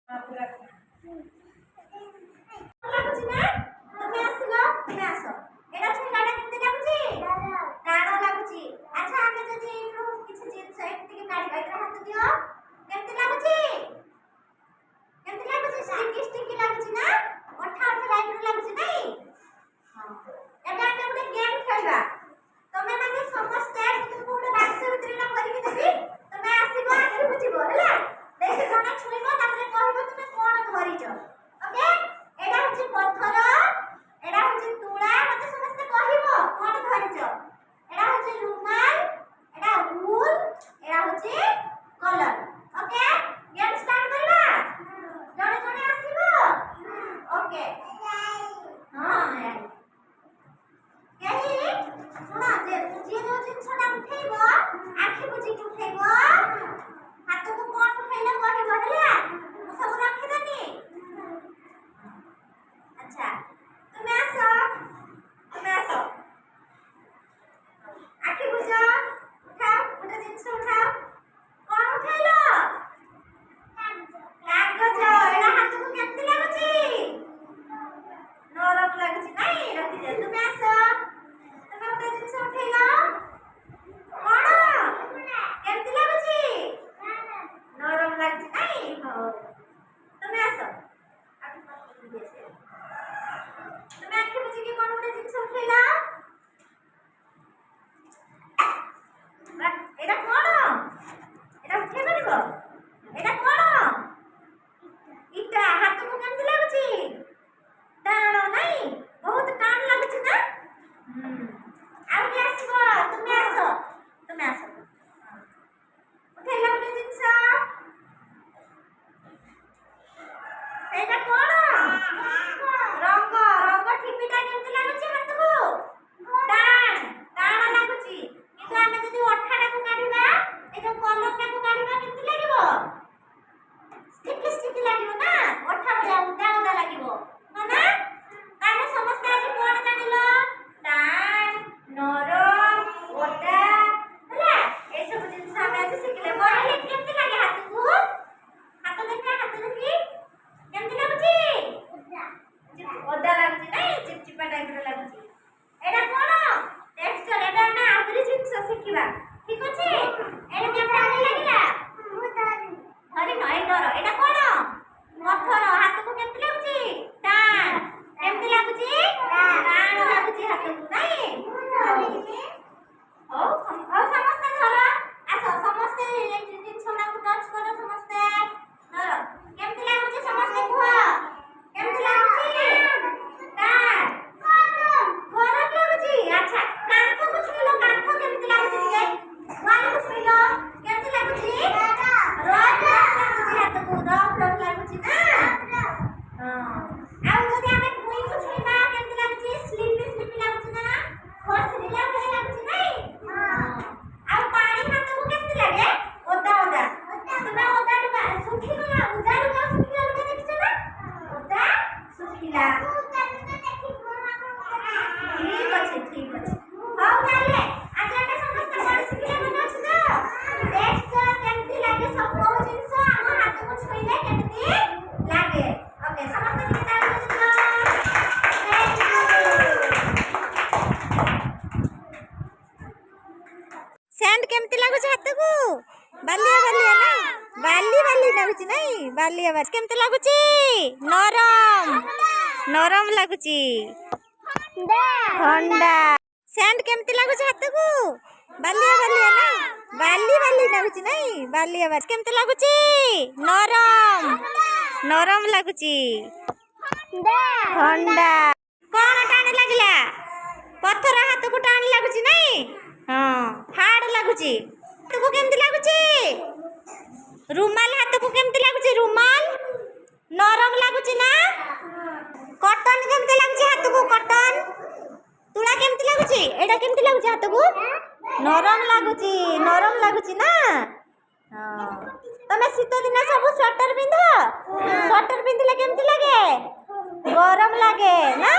ଲାଗୁଛି ନା ତମେ ଆସିଲ ତମେ ଆସ ଏଟା ଛୁଇଁଲାଟା କେମିତି ଲାଗୁଛି ଟାଣ ଲାଗୁଛି ଆଚ୍ଛା ଆମେ ଯଦି ଏଇଠୁ କିଛି ଜିନିଷ ଏଠି ଟିକେ କାଢିବା ଏଟା ହାତ ଦିଅ କେମିତି ଲାଗୁଛି ଷ୍ଟିକି ଷ୍ଟିକି ଲାଗୁଛି ନା ଅଠା ଅଠା ଟାଇପର ଲାଗୁଛି ନାଇଁ ହଁ ଏବେ ଆମେ ଗୋଟେ ଗେମ୍ ଖେଳିବା ତମେ ମାନେ ସମସ୍ତେ ତୁମକୁ ଗୋଟେ ବାକ୍ସ ଭିତରେ ନା କରିକି ଦେବି ତମେ ଆସିବ ଆଖି ବୁଜିବ ହେଲା ଦେଖି ଜଣେ ଛୁଇଁବ ତାପରେ କହିବ ତୁମେ କଣ ଧରିଛ ଓକେ ଏଟା ହଉଛି ପଥର ଏଟା ହଉଛି ତୁଳା ମତେ ସମସ୍ତେ କହିବ କଣ ଧରିଛ ଏଟା ହଉଛି ରୁମାଲ ଏଟା ଉଲ ଏଟା ହଉଛି କଲର ଓକେ ଗେମ୍ ଷ୍ଟାର୍ଟ କରିବା ଜଣେ ଜଣେ ଆସିବ ଓକେ ହଁ କେହି ଶୁଣ ଯିଏ ଯୋଉ ଜିନିଷଟା ଉଠେଇବ ଆଖି ବୁଜିକି ଉଠେଇବ ହାତକୁ କଣ ଉଠେଇଲେ କହିବ ହେଲା ମୁଁ ସବୁ ରଖିଦେବି ଆଚ୍ଛା ତୁମେ ଆସ ଆଖି ବୁଜ ଉଠାଅ ଗୋଟେ ଜିନିଷ ଉଠାଅ କଣ ଉଠେଇଲ କାଗଜ ଏଟା ହାତକୁ କେମିତି ଲାଗୁଛି ନରମ ଲାଗୁଛି ନାଇଁ ରଖିଦିଅ ତୁମେ ଆସ ତୁମେ ଗୋଟେ ଜିନିଷ ଉଠେଇଲ କଣ କେମିତି ଲାଗୁଛି ନରମ ଲାଗୁଛି ନାଇଁ ହଉ ତୁମେ ଆସ ତୁମେ ଆଖି ବୁଜିକି କଣ ଗୋଟେ ଜିନିଷ ଉଠେଇଲ ଏଟା କଣ ଏଟା ଉଠେଇ ପାରିବ ଏଟା କଣ ଇଟା ହାତକୁ କେମିତି ଲାଗୁଛି ଟାଣ ନାଇଁ ବହୁତ ଟାଣ ଲାଗୁଛି ନା ଆଉ କିଏ ଆସିବ ତୁମେ ଆସ ଉଠେଇଲ ଗୋଟେ ଜିନିଷ ସେଇଟା କଣ ରଙ୍ଗ ଠିପିଟା କେମିତି ଲାଗୁଛି ହାତକୁ ଟାଣ ଲାଗୁଛି କିନ୍ତୁ ଆମେ ଯଦି ଅଠାଟାକୁ କାଢିବା ଏ ଯୋଉ କଲରଟାକୁ କାଢିବା କେମିତି ଲାଗିବ ଷ୍ଟିକି ଲାଗିବ ନା ଅଠା ଭଳିଆ ଓଦା ଲାଗିବ ହଁ ନା ତାହେଲେ ସମସ୍ତେ ଆଜି କଣ ଜାଣିଲ ଟାଣ ନରମ ଓଦା ହେଲା ଏସବୁ ଜିନିଷ ଆମେ ଆଜି ଶିଖିଲେ କହିଲେ କେମିତି ଲାଗେ ହାତକୁ ହାତ ଦେଖି କେମିତି ଲାଗୁଛି ଓଦା ଲାଗୁଛି ନାଇଁ ଚିପଚିପା ଟାଇପର ଲାଗୁଛି ଏଇଟା କଣ টেক্সচার এটা ଆମେ ଆହୁରି ଜିନିଷ ଶିଖିବା ଠିକ ଅଛି ଏଇଟା କେମିତି ଲାଗିଲା ଧରିନ ଏଇ ଧର ଏଇଟା କଣ ପଥର ହାତକୁ କେମିତି ଲାଗୁଛି ଟାଣ କେମିତି ଲାଗୁଛି ଟାଣ ଲାଗୁଛି ହାତକୁ ନାଇଁ ହଉ ସମସ୍ତେ ଧର ଆସ ସମସ୍ତେ ଏଇ ଜିନିଷଟାକୁ ଟଚ୍ କର ସମସ୍ତେ ଧର କେମିତି ଲାଗୁଛି ସମସ୍ତେ କୁହ କେମିତି ଲାଗୁଛି ଗରମ ଲାଗୁଛି ଆଚ୍ଛା କାନ୍ଥକୁ ଛୁଇଁଲ କାନ୍ଥ କେମିତି ଲାଗୁଛି ଟିକେ ୱାଲକୁ ଛୁଇଁଲ କେମିତି ଲାଗୁଛି ରଫ୍ ଲାଗୁଛି ହାତକୁ ରଫ୍ ଲାଗୁଛି ନା ଆଉ ଯଦି ଆମେ ଭୁଇଁକୁ ଛୁଇଁବା କେମିତି ଲାଗୁଛି ସ୍ଲିପି ଲାଗୁଛି ନା ଖସିଲା ଭଳିଆ ଲାଗୁଛି ନାଇଁ ଆଉ ପାଣି ହାତକୁ କେମିତି ଲାଗେ ଓଦା ତୁମେ ଓଦା ଲୁଗା ଶୁଖିଗଲା ଓଦା ଲୁଗା ଶୁଖିଲା ଲୁଗା ଦେଖିଛ ନା ଓଦା ଶୁଖିଲା ଠିକ ଅଛି ହଉ ତାହେଲେ ଆଜି ଆମେ ସମସ୍ତେ କଣ ଶିଖିଲେ ମନେ ଅଛି ତ টেক্সচার କେମିତି ଲାଗେ ସବୁ କୋଉ ଜିନିଷ ଆମ ହାତକୁ ଛୁଇଁଲେ କେମିତି ଲାଗେ ଓକେ ସମସ୍ତେ ଟିକେ ତାଳି ବଜାଅ ସ୍ୟାଣ୍ଡ କେମିତି ଲାଗୁଛି ହାତକୁ ବାଲିଆ ନା ବାଲି ଲାଗୁଛି ନାଇଁ ବାଲିଆ କେମିତି ଲାଗୁଛି ନରମ ଲାଗୁଛି ଥଣ୍ଡା ସ୍ୟାଣ୍ଡ କେମିତି ଲାଗୁଛି ହାତକୁ ବାଲିଆ ନା ବାଲି ଲାଗୁଛି ନାଇଁ ବାଲିଆ କେମିତି ଲାଗୁଛି ନରମ ଲାଗୁଛି ଥଣ୍ଡା କଣ ଟାଣ ଲାଗିଲା ପଥର ହାତକୁ ଟାଣ ଲାଗୁଛି ନାଇଁ ହଁ ହାର୍ଡ ଲାଗୁଛି ହାତକୁ କେମିତି ଲାଗୁଛି ରୁମାଲ ହାତକୁ କେମିତି ଲାଗୁଛି ରୁମାଲ ନରମ ଲାଗୁଛି ନା କଟନ କେମିତି ଲାଗୁଛି ହାତକୁ କଟନ ତୁଳା କେମିତି ଲାଗୁଛି ଏଇଟା କେମିତି ଲାଗୁଛି ହାତକୁ ନରମ ଲାଗୁଛି ନା ତମେ ଶୀତ ଦିନ ସବୁ ସ୍ୱେଟର ପିନ୍ଧ ସ୍ୱେଟର ପିନ୍ଧିଲେ କେମିତି ଲାଗେ ଗରମ ଲାଗେ ନା